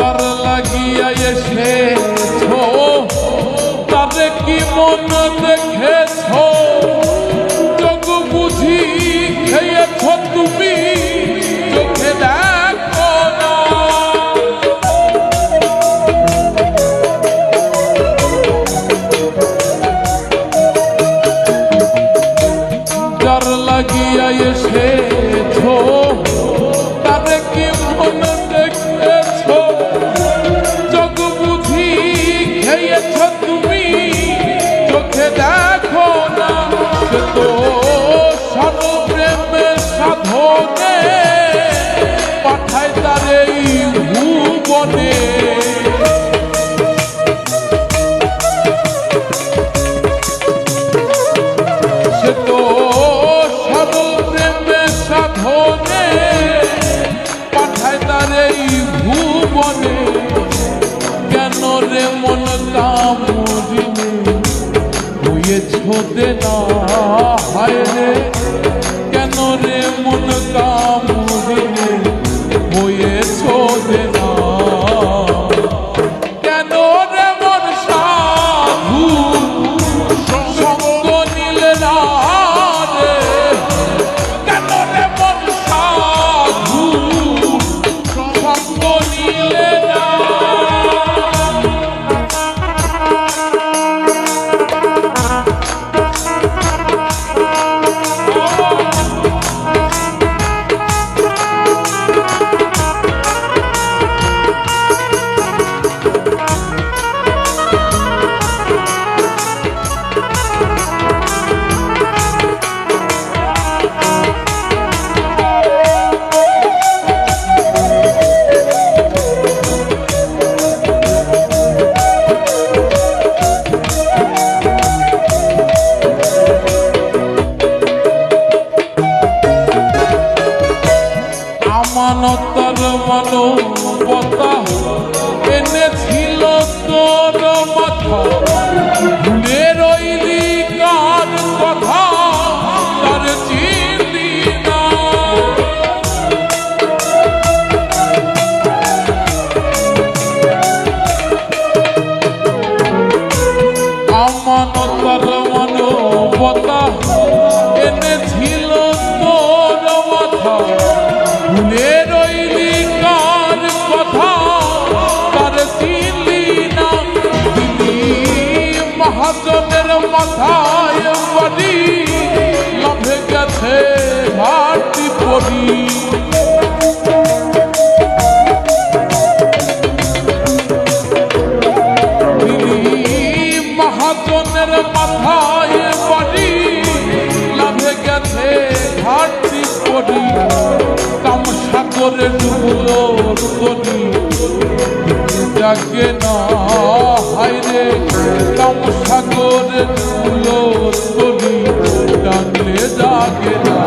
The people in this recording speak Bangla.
যার লাগিয়া এসেছো তারে কি মন দেখেছো চোখ বুঝি খেয়েছো তুমি চোখে দেখো না যার লাগিয়া এসেছো তারে কি মন দেখেছো চোখ বুঝি খেয়েছো তুমি চোখে দেখো না সে তো সর্বপ্রেমে সাধনে পাঠায় তার এই ভুবনে সে তো সর্বপ্রেমে সাধনে পাঠায় তার এই ভুবনে কেন রে মন কামড়িনে হয়েছো দেনা হায় রে কেন রে মন কামড়িনে হয়েছো দেনা কেন রে মন সাধু সঙ্গ নিলে না রে কেন রে মন সাধু সঙ্গ নিলে না আমানতার মানবতা এনেছিল তোর মাথা ভুলে রইলি কার কথা তার চিনলি না আমানতার মানবতা এনেছিল তোর মাথা ভুলে রইলি কার কথা তার চিনলি না দিলি মহাজনের মাথায় বাড়ি লাভে গেছে ঘাটি পড়ি দিলি মহাজনের মাথায় বাড়ি লাভে গেছে ঘাটি পড়ি সাগরে ডুবলো করি জাগে না হায় রে কাম সাগরে ডুবলো করি ডাকলে জাগে না